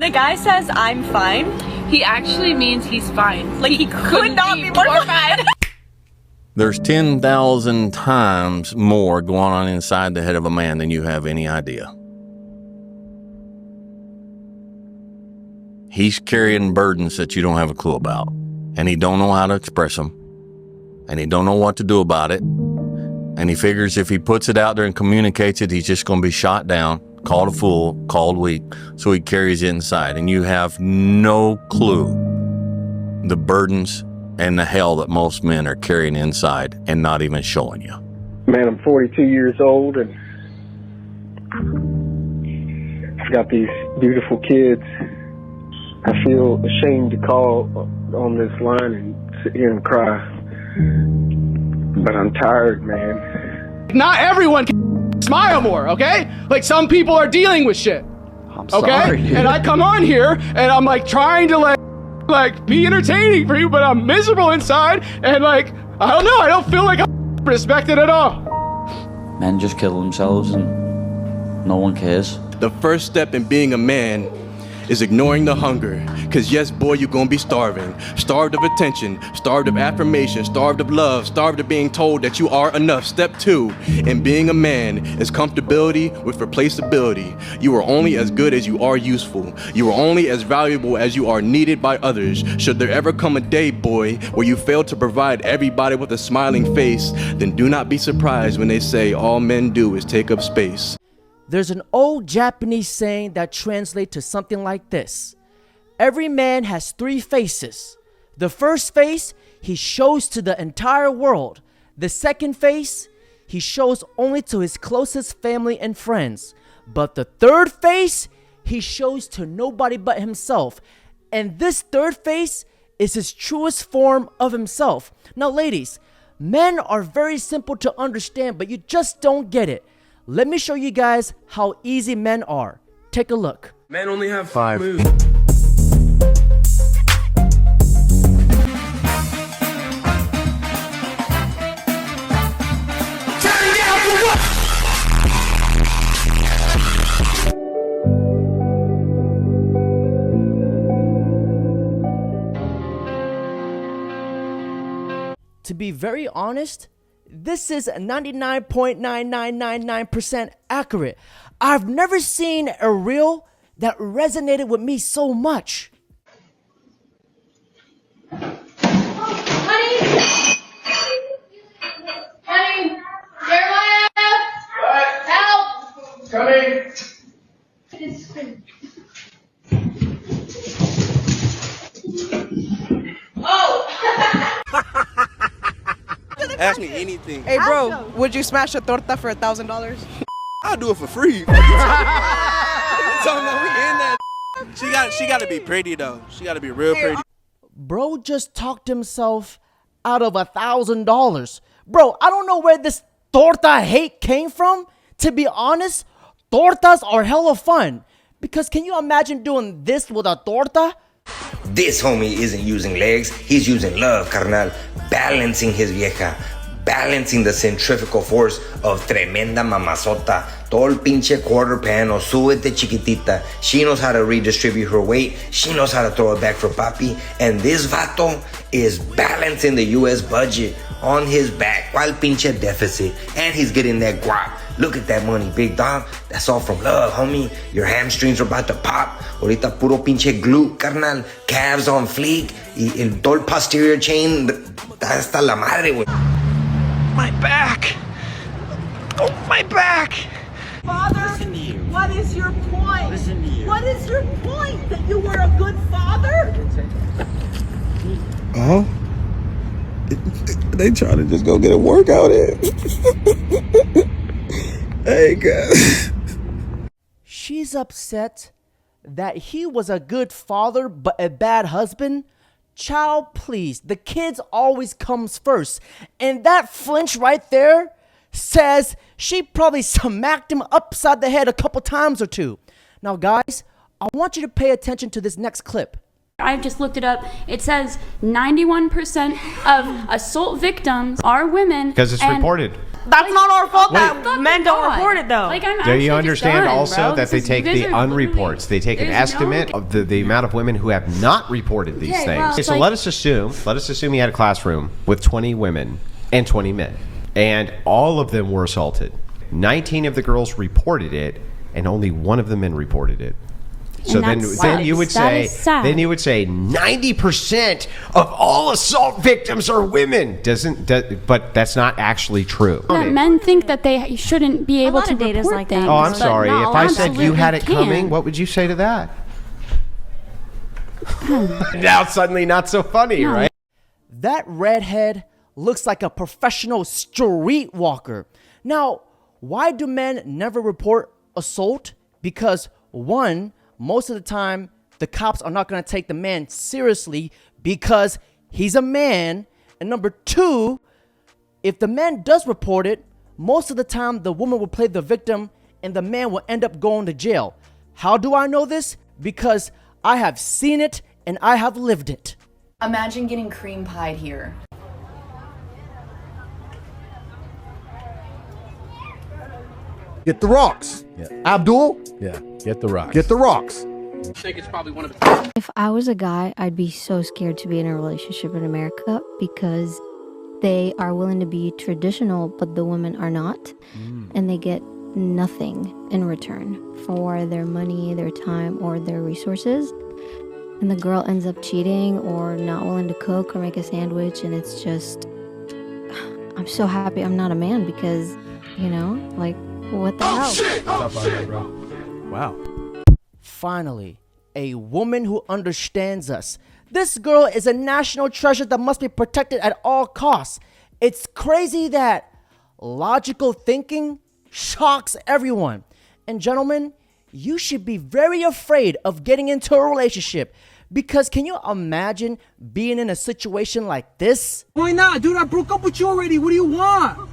The guy says I'm fine. He actually means he's fine. Like he could not be more fine. There's 10,000 times more going on inside the head of a man than you have any idea. He's carrying burdens that you don't have a clue about, and he don't know how to express them, and he don't know what to do about it, and he figures if he puts it out there and communicates it, he's just going to be shot down, called a fool, called weak, so he carries it inside, and you have no clue the burdens and the hell that most men are carrying inside and not even showing you. Man, I'm 42 years old, and I've got these beautiful kids. I feel ashamed to call on this line and sit here and cry, but I'm tired, man. Not everyone can smile more, okay? Like, some people are dealing with shit. I'm sorry, dude. And I come on here and I'm like trying to like be entertaining for you, but I'm miserable inside, and like, I don't know, I don't feel like I'm respected at all. Men just kill themselves and no one cares. The first step in being a man is ignoring the hunger. Cause yes, boy, you're gonna be starving. Starved of attention, starved of affirmation, starved of love, starved of being told that you are enough. Step 2 in being a man is comfortability with replaceability. You are only as good as you are useful. You are only as valuable as you are needed by others. Should there ever come a day, boy, where you fail to provide everybody with a smiling face, then do not be surprised when they say all men do is take up space. There's an old Japanese saying that translates to something like this. Every man has 3 faces. The first face, he shows to the entire world. The second face, he shows only to his closest family and friends. But the third face, he shows to nobody but himself. And this third face is his truest form of himself. Now, ladies, men are very simple to understand, but you just don't get it. Let me show you guys how easy men are. Take a look. Men only have 5 moves. To be very honest, this is 99.9999% accurate. I've never seen a reel that resonated with me so much. Honey, Jeremiah, help! Coming. Oh! Ask me anything. Hey bro, would you smash a torta for $1,000? I'll do it for free. She got to be pretty though. She got to be real pretty. Bro just talked himself out of $1,000. Bro, I don't know where this torta hate came from. To be honest, tortas are hella fun. Because can you imagine doing this with a torta? This homie isn't using legs, he's using love, carnal. Balancing his vieja. Balancing the centrifugal force of tremenda mamazota. Todo el pinche quarter panel, súbete chiquitita. She knows how to redistribute her weight. She knows how to throw it back for papi. And this vato is balancing the US budget on his back. ¿Cuál pinche deficit? And he's getting that guap. Look at that money, big dog. That's all from love, homie. Your hamstrings are about to pop. Ahorita puro pinche glute, carnal. Calves on fleek. Y el todo el posterior chain. Hasta la madre, güey. My back. Oh, my back. Father, what is your point? Listen to you. What is your point? That you were a good father? Oh? They trying to just go get a workout in. Hey, guys. She's upset that he was a good father but a bad husband. Child, please, the kids always comes first. And that flinch right there says she probably smacked him upside the head a couple times or two. Now, guys, I want you to pay attention to this next clip. I just looked it up. It says 91% of assault victims are women. Because it's reported. That's not our fault Wait. that men don't report it, though. Like, I'm Do you actually understand just done, also bro. that they This is- take you guys the are unreports? They take an there's estimate of the amount of women who have not reported these Okay, things. well, Okay, it's so like- let us assume you had a classroom with 20 women and 20 men, and all of them were assaulted. 19 of the girls reported it, and only one of the men reported it. So then you would say 90% of all assault victims are women. But that's not actually true. That men think that they shouldn't be able to report like things. Oh, I'm but sorry. If no, I said you had it absolutely coming, can. what would you say to that? Now suddenly not so funny, right? That redhead looks like a professional streetwalker. Now, why do men never report assault? Because one, most of the time, the cops are not going to take the man seriously because he's a man. And number two, if the man does report it, most of the time the woman will play the victim and the man will end up going to jail. How do I know this? Because I have seen it and I have lived it. Imagine getting cream pied here. Get the rocks. Yeah. Abdul? Yeah, get the rocks. Get the rocks. I think it's probably one of the... If I was a guy, I'd be so scared to be in a relationship in America because they are willing to be traditional, but the women are not. And they get nothing in return for their money, their time, or their resources. And the girl ends up cheating or not willing to cook or make a sandwich. And it's just, I'm so happy I'm not a man because, you know, like, what the hell? Shit! Tough out there, bro. Wow. Finally, a woman who understands us. This girl is a national treasure that must be protected at all costs. It's crazy that logical thinking shocks everyone. And gentlemen, you should be very afraid of getting into a relationship because can you imagine being in a situation like this? Why not? Dude, I broke up with you already. What do you want?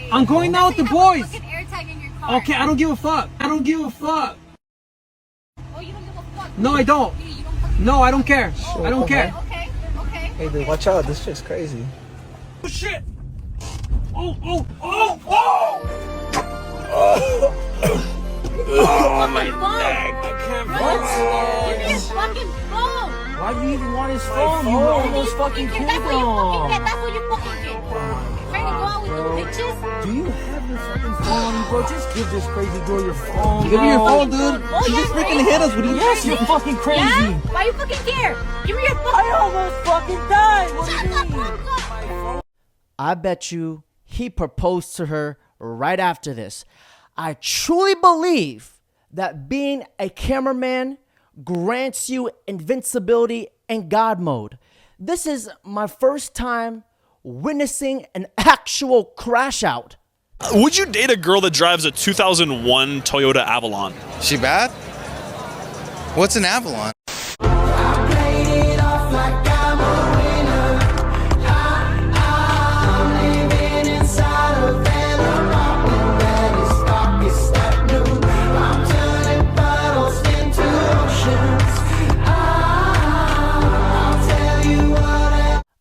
I'm going out with the boys. Okay, I don't give a fuck. I don't give a fuck. Oh, you don't give a fuck? No, I don't. No, I don't care. I don't care. Okay. Hey, dude, watch out. This shit's crazy. Oh, shit. Oh. Oh, my neck. I can't Give me his fucking phone. Why do you even want his phone? You almost fucking killed That's what you fucking him. get. That's what you fucking get. Trying to go out with the bitches? Do you have your fucking phone on you, bro? Just give this crazy girl your phone, Give me your bro. phone, dude. Oh, She yeah, just freaking right? hit us. What do you Yes, you're fucking crazy. Yeah? Why you fucking care? Give me your phone. I almost fucking died. What do you Shut mean? the fuck up. I bet you he proposed to her right after this. I truly believe that being a cameraman grants you invincibility in God mode. This is my first time witnessing an actual crash out. Would you date a girl that drives a 2001 Toyota Avalon? She bad? What's an Avalon?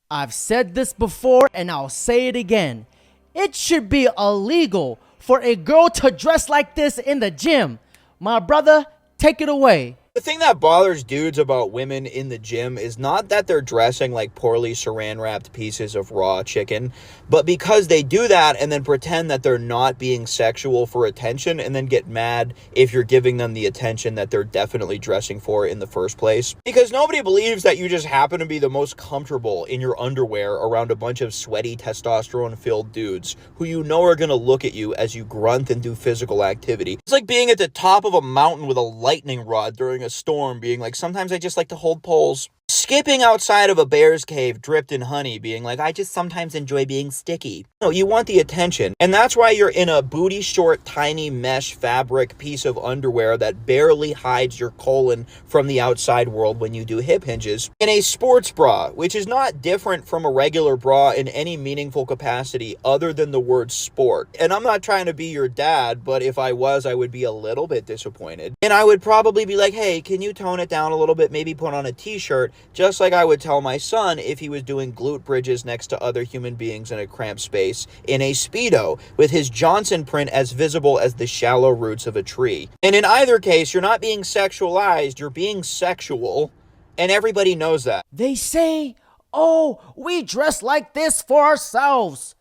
I've said this before and I'll say it again. It should be illegal for a girl to dress like this in the gym. My brother, take it away. The thing that bothers dudes about women in the gym is not that they're dressing like poorly saran-wrapped pieces of raw chicken, but because they do that and then pretend that they're not being sexual for attention and then get mad if you're giving them the attention that they're definitely dressing for in the first place. Because nobody believes that you just happen to be the most comfortable in your underwear around a bunch of sweaty, testosterone-filled dudes who you know are going to look at you as you grunt and do physical activity. It's like being at the top of a mountain with a lightning rod during a storm, being like, sometimes I just like to hold poles. Skipping outside of a bear's cave dripped in honey, being like, I just sometimes enjoy being sticky. No, you want the attention. And that's why you're in a booty short, tiny mesh fabric piece of underwear that barely hides your colon from the outside world when you do hip hinges. In a sports bra, which is not different from a regular bra in any meaningful capacity other than the word sport. And I'm not trying to be your dad, but if I was, I would be a little bit disappointed. And I would probably be like, hey, can you tone it down a little bit? Maybe put on a t-shirt. just like I would tell my son if he was doing glute bridges next to other human beings in a cramped space in a Speedo, with his Johnson print as visible as the shallow roots of a tree. And in either case, you're not being sexualized, you're being sexual, and everybody knows that. They say, oh, we dress like this for ourselves.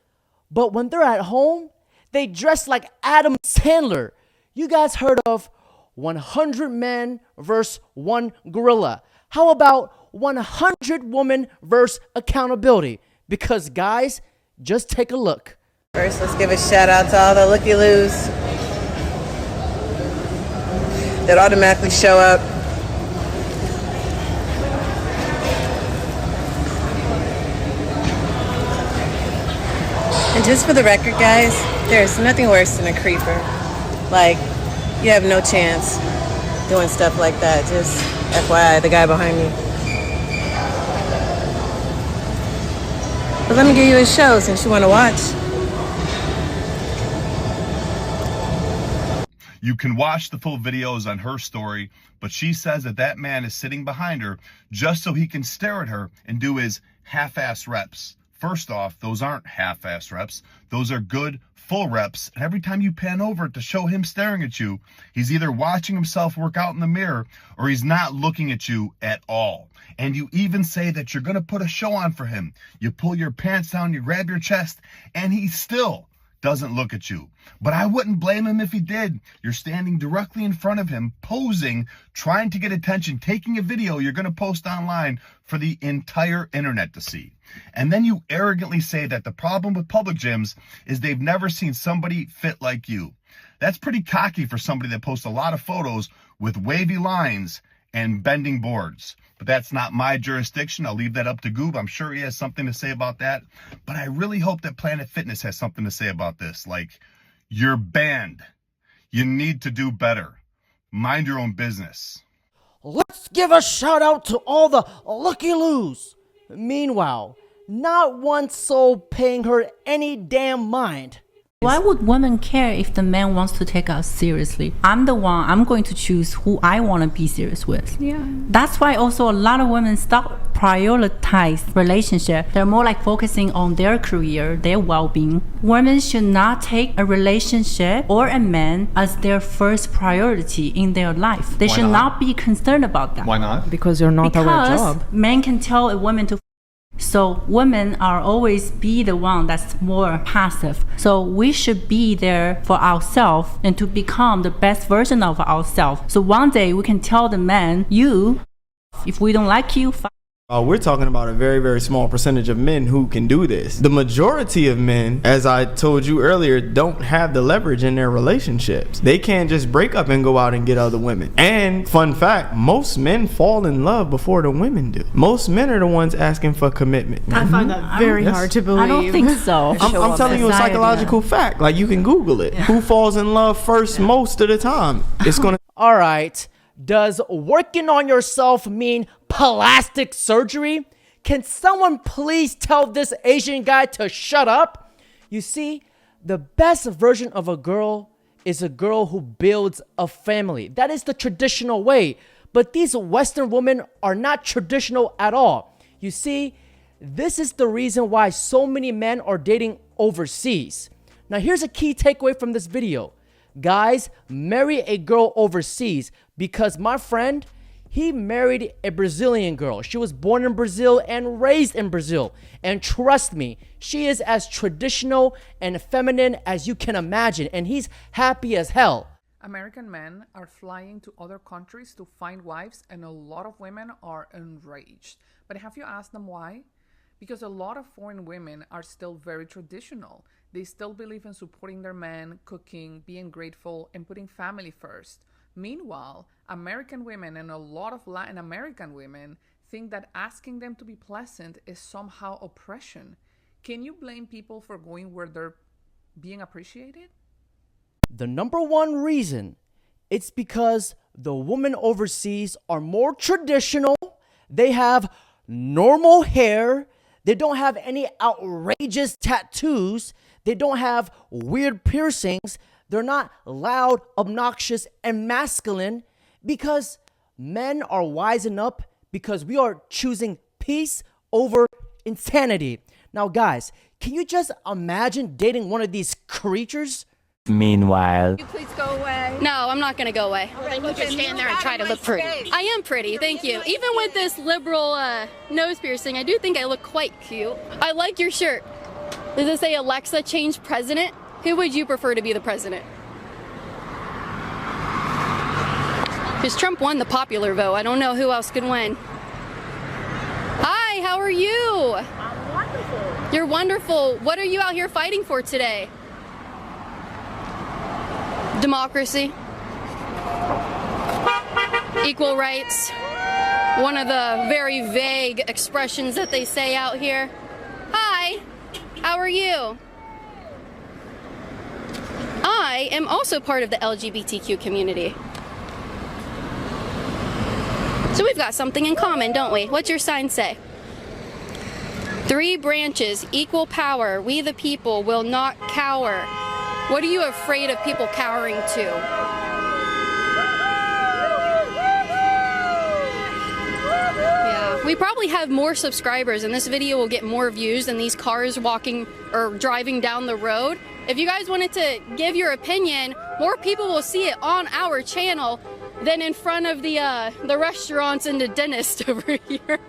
But when they're at home, they dress like Adam Sandler. You guys heard of 100 men versus 1 gorilla. How about 100 women versus accountability? Because guys, just take a look. First, let's give a shout out to all the looky-loos that automatically show up. And just for the record, guys, there's nothing worse than a creeper. Like, you have no chance doing stuff like that. Just FYI, the guy behind me. But let me give you a show since you want to watch. You can watch the full videos on her story, but she says that that man is sitting behind her just so he can stare at her and do his half-ass reps. First off, those aren't half-ass reps. Those are good, full reps. And every time you pan over to show him staring at you, he's either watching himself work out in the mirror or he's not looking at you at all. And you even say that you're going to put a show on for him. You pull your pants down, you grab your chest, and he still doesn't look at you. But I wouldn't blame him if he did. You're standing directly in front of him, posing, trying to get attention, taking a video you're going to post online for the entire internet to see. And then you arrogantly say that the problem with public gyms is they've never seen somebody fit like you. That's pretty cocky for somebody that posts a lot of photos with wavy lines and bending boards. But that's not my jurisdiction. I'll leave that up to Goob. I'm sure he has something to say about that. But I really hope that Planet Fitness has something to say about this. Like, you're banned. You need to do better. Mind your own business. Let's give a shout out to all the looky-loos. Meanwhile, not one soul paying her any damn mind. Why would women care if the man wants to take us seriously? I'm going to choose who I want to be serious with. Yeah. That's why also a lot of women stop prioritize relationship. They're more like focusing on their career, their well-being. Women should not take a relationship or a man as their first priority in their life. They should not be concerned about that. Why not? Because you're not our job. Because men can tell a woman to. So women are always be the one that's more passive. So we should be there for ourselves and to become the best version of ourselves. So one day we can tell the man, you, if we don't like you, We're talking about a very, very small percentage of men who can do this. The majority of men, as I told you earlier, don't have the leverage in their relationships. They can't just break up and go out and get other women. And fun fact, most men fall in love before the women do. Most men are the ones asking for commitment. I find that very hard to believe. I don't think so. I'm telling you a psychological fact. Like, you can Google it. Who falls in love first most of the time? It's gonna. All right. Does working on yourself mean plastic surgery? Can someone please tell this Asian guy to shut up? You see, the best version of a girl is a girl who builds a family. That is the traditional way. But these Western women are not traditional at all. You see, this is the reason why so many men are dating overseas. Now, here's a key takeaway from this video. Guys, marry a girl overseas, because my friend, he married a Brazilian girl. She was born in Brazil and raised in Brazil. And trust me, she is as traditional and feminine as you can imagine. And he's happy as hell. American men are flying to other countries to find wives, and a lot of women are enraged. But have you asked them why? Because a lot of foreign women are still very traditional. They still believe in supporting their men, cooking, being grateful, and putting family first. Meanwhile, American women and a lot of Latin American women think that asking them to be pleasant is somehow oppression. Can you blame people for going where they're being appreciated? The number one reason, it's because the women overseas are more traditional. They have normal hair. They don't have any outrageous tattoos. They don't have weird piercings. They're not loud, obnoxious, and masculine, because men are wising up because we are choosing peace over insanity. Now, guys, can you just imagine dating one of these creatures? Meanwhile, You please go away. No, I'm not going to go away. Well, then you just stand there and try to look pretty. I am pretty, thank you. Even with this liberal nose piercing, I do think I look quite cute. I like your shirt. Does it say Alexa change president? Who would you prefer to be the president? Because Trump won the popular vote. I don't know who else could win. Hi, how are you? I'm wonderful. You're wonderful. What are you out here fighting for today? Democracy. Equal rights. One of the very vague expressions that they say out here. Hi, how are you? I am also part of the LGBTQ community. So we've got something in common, don't we? What's your sign say? 3 branches, equal power. We the people will not cower. What are you afraid of people cowering to? Yeah, we probably have more subscribers and this video will get more views than these cars walking or driving down the road. If you guys wanted to give your opinion, more people will see it on our channel than in front of the restaurants and the dentist over here.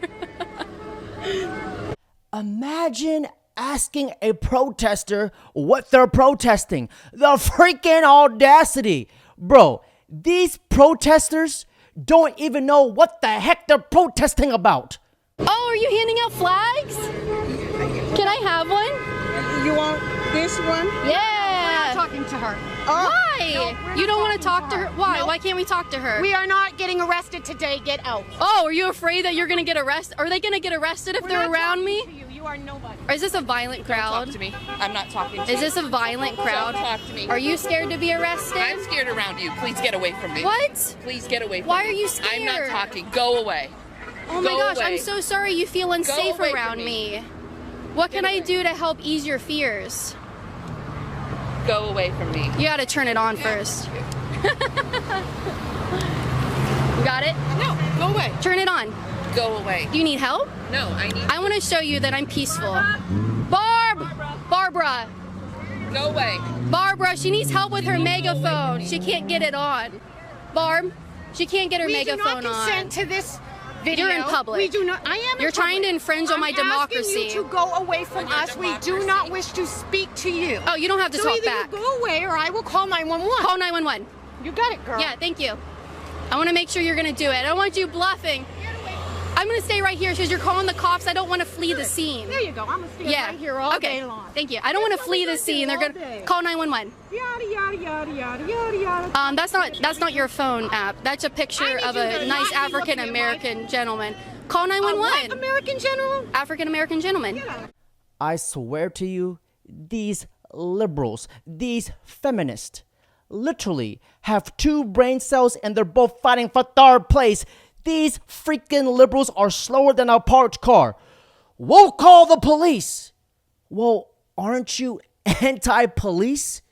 Imagine asking a protester what they're protesting. The freaking audacity. Bro, these protesters don't even know what the heck they're protesting about. Oh, are you handing out flags? Can I have one? You want this one? Yeah. We're not talking to her. Why? No, you don't want to talk to her? Why? No. Why can't we talk to her? We are not getting arrested today. Get out. Oh, are you afraid that you're going to get arrested? Are they going to get arrested if We're they're not around talking me? to you. You are nobody. Or is this a violent crowd? Don't talk to me. I'm not talking to you. Is this a violent crowd? Don't talk to me. Are you scared to be arrested? I'm scared around you. Please get away from me. What? Please get away from Why me. are you scared? I'm not talking. Go away. Oh my Go gosh, away. I'm so sorry you feel unsafe away from around me. me. What can I do to help ease your fears? Go away from me. You gotta turn it on first. You got it? No, go away. Turn it on. Go away. Do you need help? No, I need. I want to show you that I'm peaceful. Barbara! Go away. Barbara, she needs help with her megaphone. She can't get it on. Barb, she can't get her megaphone We do not consent on. to this video. You're in public. We do not. I am. You're trying to infringe on my democracy. I'm asking you to go away from us. We do not wish to speak to you. Oh, you don't have to so talk either back. You go away, or I will call 911. Call 911. You got it, girl. Yeah, thank you. I want to make sure you're going to do it. I don't want you bluffing. I'm going to stay right here because you're calling the cops. I don't want to flee the scene. There you go. I'm going to stay right here all day long. Thank you. I don't want to flee the scene. They're going to call 911. Yada, yada, yada, yada, yada, yada. That's not your phone app. That's a picture of a nice African American gentleman. Call 911. American gentleman? African American gentleman. I swear to you, these liberals, these feminists, literally have 2 brain cells and they're both fighting for 3rd place. These freaking liberals are slower than a parked car. We'll call the police. Well, aren't you anti-police?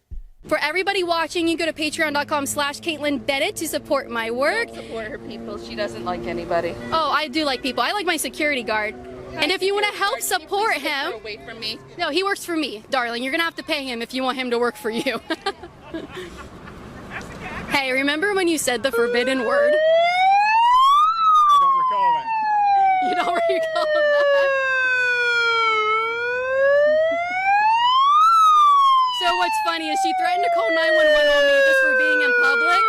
For everybody watching, you go to patreon.com/Caitlin Bennett to support my work. Don't support her people. She doesn't like anybody. Oh, I do like people. I like my security guard. And if you want to help support him, away from me. No, he works for me, darling. You're gonna have to pay him if you want him to work for you. Hey, remember when you said the forbidden word? I don't recall that. You don't recall that? So what's funny is she threatened to call 911 on me just for being in public,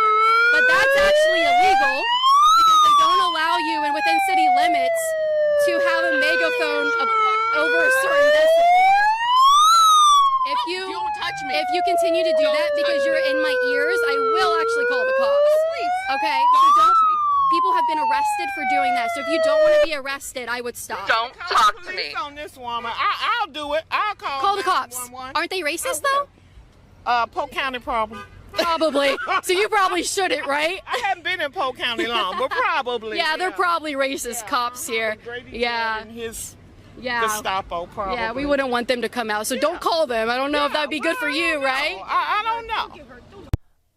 but that's actually illegal because they don't allow you and within city limits to have a megaphone over a certain decibel. Don't touch me. If you continue to do that because you're in my ears, I will actually call the cops. Please. Okay? Don't touch me. People have been arrested for doing that. So if you don't want to be arrested, I would stop. Don't talk to me. On this woman, I'll do it. I'll Call the cops. Aren't they racist though? Polk County problem. Probably. So you probably shouldn't, right? I haven't been in Polk County long, but probably. Yeah, they're probably racist cops here. Yeah. Gestapo probably. Yeah, we wouldn't want them to come out. So don't call them. I don't know if that'd be good for you, right? I don't know.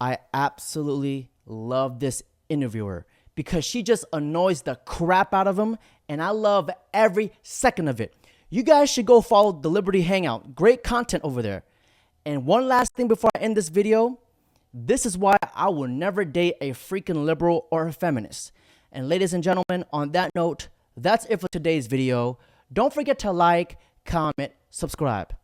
I absolutely love this interviewer because she just annoys the crap out of him, and I love every second of it. You guys should go follow the Liberty Hangout. Great content over there. And one last thing before I end this video. This is why I will never date a freaking liberal or a feminist. And ladies and gentlemen, on that note, that's it for today's video. Don't forget to like, comment, subscribe.